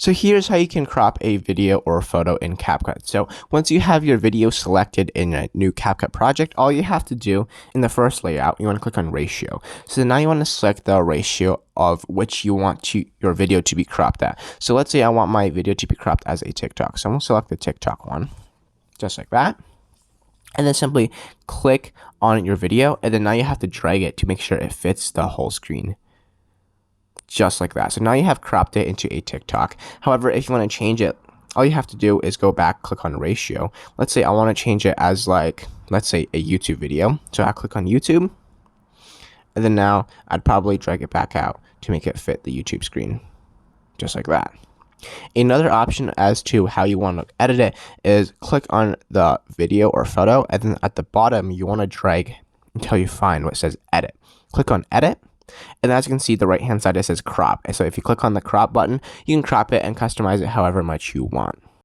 So here's how you can crop a video or photo in Capcut. So once you have your video selected in a new Capcut project, all you have to do in the first layout, you want to click on ratio. So now you want to select the ratio of which you want your video to be cropped at. So let's say I want my video to be cropped as a TikTok. So I'm going to select the TikTok one, just like that. And then simply click on your video, and then now you have to drag it to make sure it fits the whole screen. Just like that. So now you have cropped it into a TikTok. However, if you want to change it, all you have to do is go back, click on ratio. Let's say I want to change it as let's say a YouTube video. So I'll click on YouTube. And then now I'd probably drag it back out to make it fit the YouTube screen. Just like that. Another option as to how you want to edit it is click on the video or photo, and then at the bottom you want to drag until you find what says edit. Click on edit, and as you can see, the right hand side it says crop. And so if you click on the crop button, you can crop it and customize it however much you want.